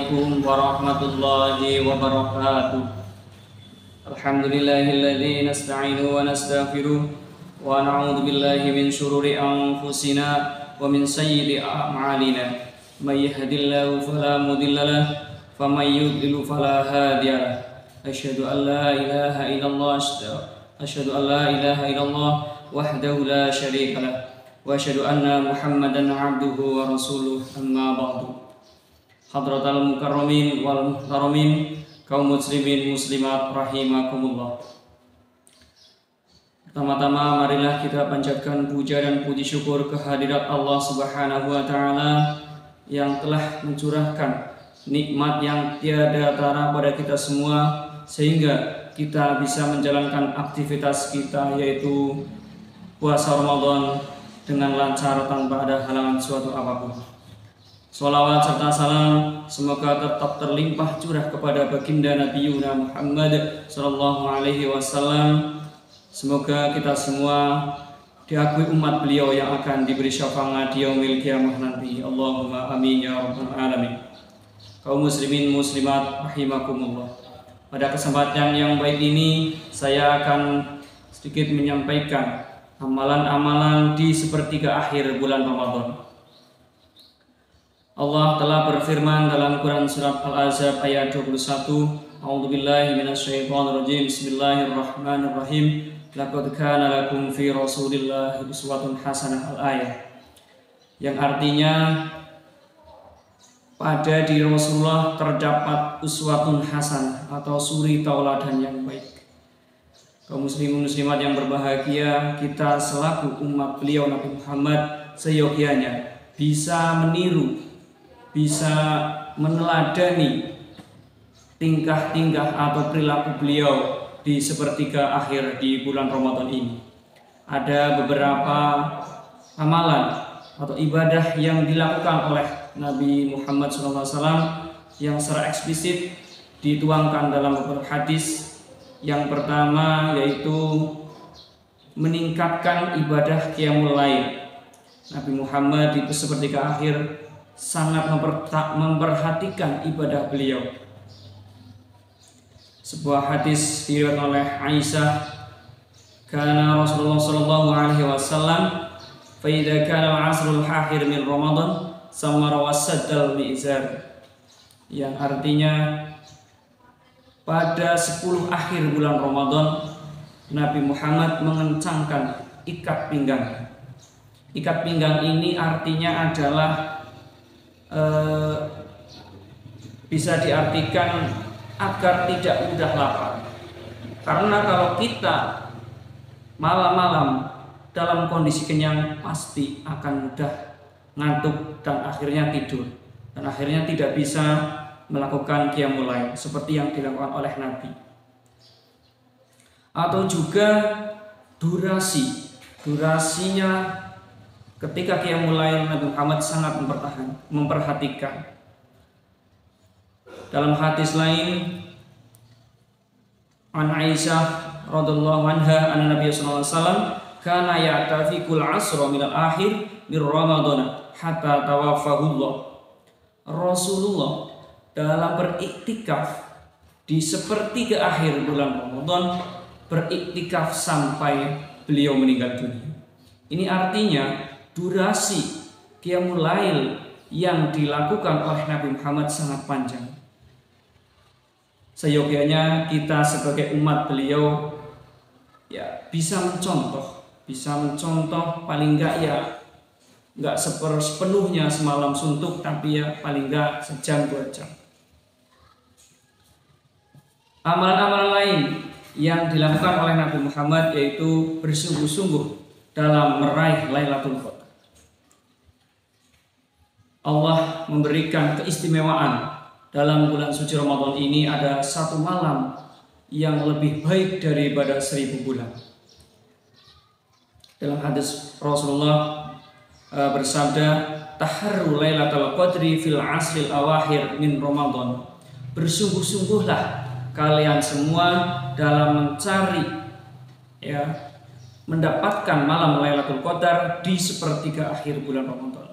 Assalamualaikum warahmatullahi wabarakatuh. Alhamdulillahilladzi nasta'inu wa nastaghfiruh wa na'udzu billahi min syururi anfusina wa min sayyiati a'malina. May yahdihillahu fala mudilla lahu wa may yudlil fala hadiya lahu. Asyhadu an la ilaha illallah wahdahu la syarika lahu wa asyhadu anna Muhammadan 'abduhu wa rasuluh. Amma ba'du. Hadratal mukarramin wal muhtaramin, kaum muslimin muslimat rahimakumullah. Pertama-tama marilah kita panjatkan puja dan puji syukur kehadirat Allah Subhanahu wa taala yang telah mencurahkan nikmat yang tiada tara pada kita semua sehingga kita bisa menjalankan aktivitas kita yaitu puasa Ramadan dengan lancar tanpa ada halangan suatu apapun. Sholawat serta salam semoga tetap terlimpah curah kepada baginda Nabi Muhammad sallallahu alaihi wasallam. Semoga kita semua diakui umat beliau yang akan diberi syafaat di yaumil qiyamah nanti. Allahumma amin ya rabbal alamin. Kaum muslimin muslimat rahimakumullah. Pada kesempatan yang baik ini saya akan sedikit menyampaikan amalan-amalan di sepertiga akhir bulan Ramadan. Allah telah berfirman dalam Quran surat Al-Ahzab ayat 21, A'udzubillahi minasyaitonirrajim. Bismillahirrahmanirrahim. Laqad kana lakum fi Rasulillahi uswatun hasanah al-ayah. Yang artinya pada diri Rasulullah terdapat uswatun hasanah atau suri tauladan yang baik. Kaum muslimin muslimat yang berbahagia, kita selaku umat beliau Nabi Muhammad seyogyanya bisa meniru, bisa meneladani tingkah-tingkah atau perilaku beliau di sepertiga akhir di bulan Ramadan ini. Ada beberapa amalan atau ibadah yang dilakukan oleh Nabi Muhammad SAW yang secara eksplisit dituangkan dalam beberapa hadis. Yang pertama yaitu meningkatkan ibadah qiyamul lail. Nabi Muhammad di sepertiga akhir sangat memperhatikan ibadah beliau. Sebuah hadis diriwayatkan oleh Aisyah, kana Rasulullah sallallahu alaihi wasallam fa idza kana al-'asrul akhir min Ramadan samara wasaddal mi'zar. Yang artinya pada 10 akhir bulan Ramadan Nabi Muhammad mengencangkan ikat pinggang. Ikat pinggang ini artinya adalah bisa diartikan agar tidak mudah lapar. Karena kalau kita malam-malam dalam kondisi kenyang pasti akan mudah ngantuk dan akhirnya tidur dan akhirnya tidak bisa melakukan qiyamul lail seperti yang dilakukan oleh Nabi. Atau juga durasinya ketika qiyamul lail Nabi Muhammad sangat memperhatikan. Dalam hadis lain, an Aisyah radhiyallahu anha anna Nabi sallallahu alaihi wasallam kana ya'tafikul 'asra min al-akhir min Ramadan hatta tawaffahullah. Rasulullah dalam beriktikaf di sepertiga akhir bulan Ramadan, beriktikaf sampai beliau meninggal dunia. Ini artinya durasi qiyamul lail yang dilakukan oleh Nabi Muhammad sangat panjang. Seyogyanya kita sebagai umat beliau ya bisa mencontoh paling enggak ya enggak sepenuhnya semalam suntuk, tapi ya paling enggak sejam 2 jam. Amalan-amalan lain yang dilakukan oleh Nabi Muhammad yaitu bersungguh-sungguh dalam meraih Lailatul Qadar. Allah memberikan keistimewaan dalam bulan suci Ramadan ini. Ada satu malam yang lebih baik daripada 1000 bulan. Dalam hadis Rasulullah bersabda, taharru Lailatul Qadri fil asril awakhir min Ramadan. Bersungguh-sungguhlah kalian semua dalam mencari mendapatkan malam Lailatul Qadar di sepertiga akhir bulan Ramadan.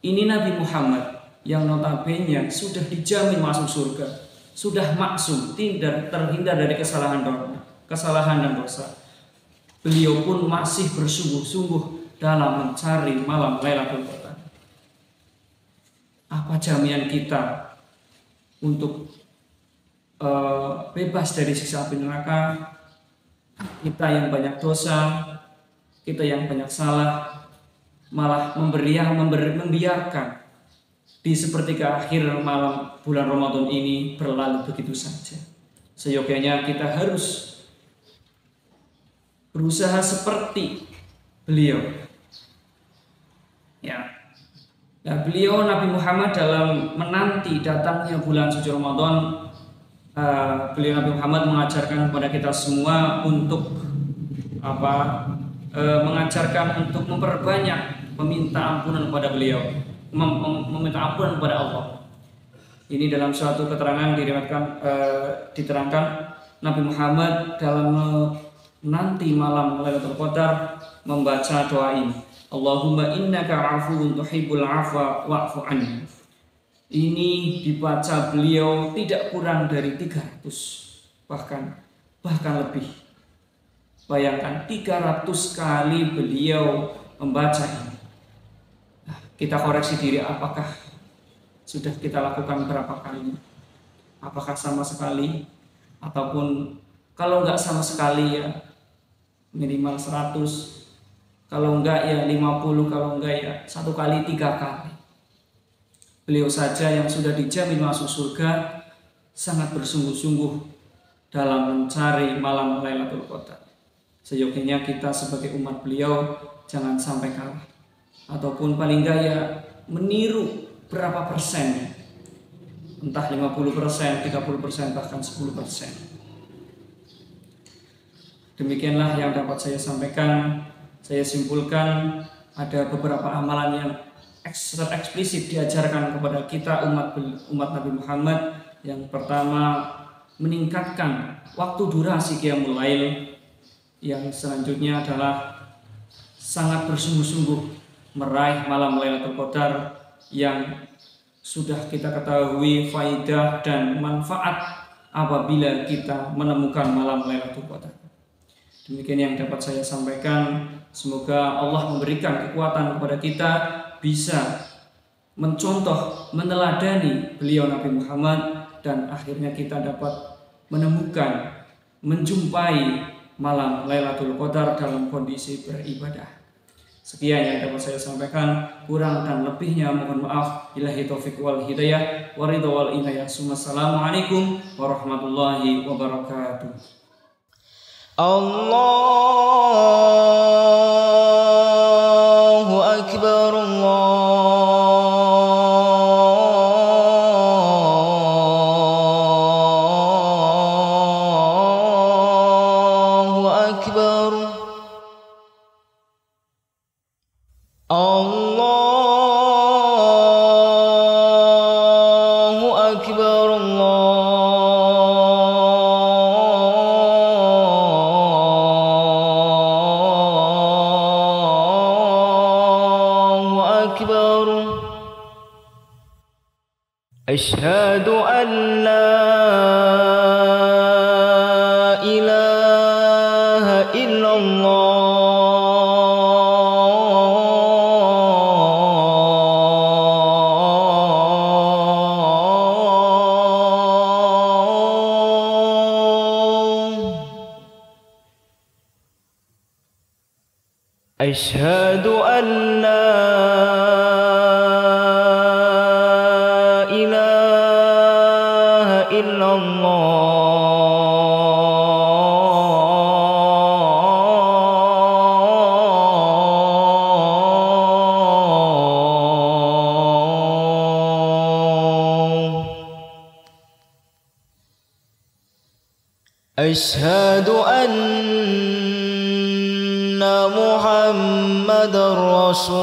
Ini Nabi Muhammad yang notabene sudah dijamin masuk surga, sudah maksum, terhindar dari kesalahan dan dosa. Beliau pun masih bersungguh-sungguh dalam mencari malam Lailatul Qadar. Apa jaminan kita untuk bebas dari siksa api neraka? Kita yang banyak dosa, kita yang banyak salah, malah membiarkan di sepertiga akhir malam bulan Ramadan ini berlalu begitu saja. Seyogyanya kita harus berusaha seperti beliau. Ya. Nah, beliau Nabi Muhammad dalam menanti datangnya bulan suci Ramadan, beliau Nabi Muhammad mengajarkan kepada kita semua untuk mengajarkan untuk memperbanyak meminta ampunan kepada beliau, meminta ampunan kepada Allah. Ini dalam suatu keterangan diterangkan Nabi Muhammad dalam menanti malam Lailatul Qadar membaca doa ini. Allahumma innaka afuwun tuhibbul afwa wa'fu anni. Ini dibaca beliau tidak kurang dari 300 bahkan lebih. Bayangkan 300 kali beliau membaca ini. Nah, kita koreksi diri, apakah sudah kita lakukan berapa kali? Apakah sama sekali? Ataupun kalau enggak sama sekali ya minimal 100, kalau enggak ya 50, kalau enggak ya 1 kali 3 kali. Beliau saja yang sudah dijamin masuk surga sangat bersungguh-sungguh dalam mencari malam Lailatul Qadar. Seyogyanya kita sebagai umat beliau jangan sampai kalah, ataupun paling enggak ya meniru berapa persen, entah 50%, 30%, bahkan 10%. Demikianlah yang dapat saya sampaikan. Saya simpulkan ada beberapa amalan yang secara eksplisit diajarkan kepada kita umat Nabi Muhammad. Yang pertama, meningkatkan waktu durasi qiyamul lail. Yang selanjutnya adalah sangat bersungguh-sungguh meraih malam Lailatul Qadar yang sudah kita ketahui faidah dan manfaat apabila kita menemukan malam Lailatul Qadar. Demikian yang dapat saya sampaikan. Semoga Allah memberikan kekuatan kepada kita bisa mencontoh, meneladani beliau Nabi Muhammad, dan akhirnya kita dapat menemukan, menjumpai malam Lailatul Qadar dalam kondisi beribadah. Sekian yang dapat saya sampaikan, kurang dan lebihnya mohon maaf. Billahi taufiq wal hidayah, waridha wal inayah. Assalamualaikum warahmatullahi wabarakatuh. Allahu Akbar, Allahu Akbar, Allahu Akbar, أشهد أن لا إله إلا الله أشهد أن لا إلا الله أشهد أن محمد رسول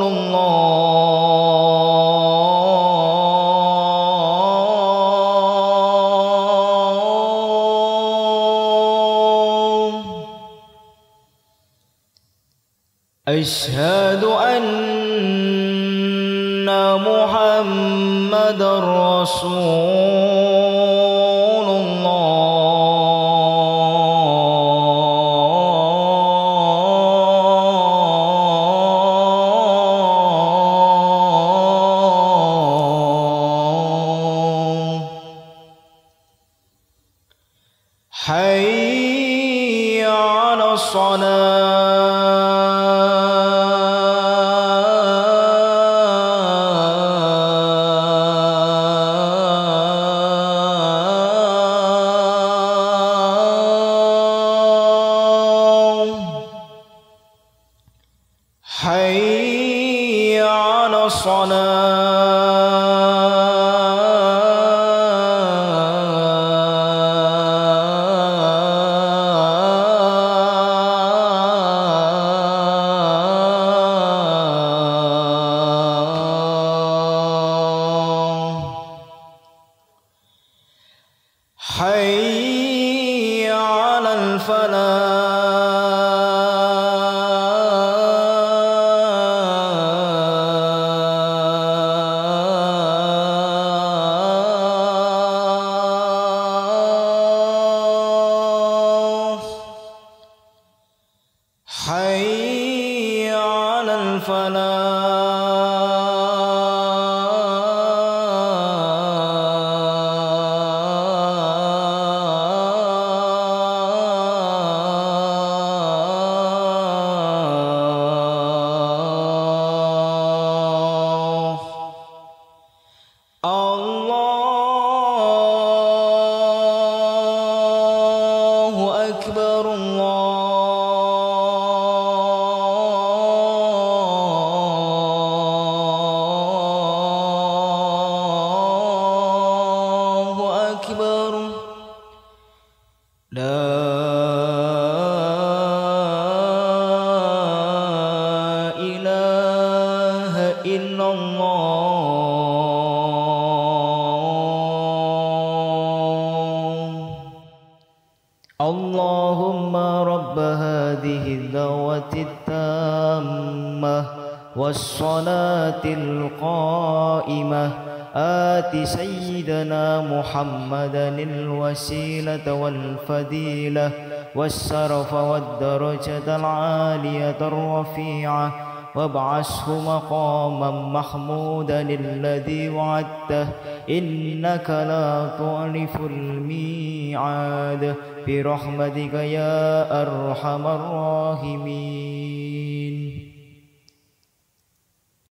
الله أشهد أن Muhammadar Rasulullah. حي على الصلاة حي على حي على الفلاح حي على الله أكبر الله أكبر لا إله إلا الله. اللهم رب هذه الدعوة التامة والصلاة القائمة آت سيدنا محمدا الوسيلة والفضيلة والشرف والدرجة العالية الرفيعة وابعثه مقاما محمودا الذي وعدته إنك لا تخلف الميعاد برحمتك يا أرحم الراحمين.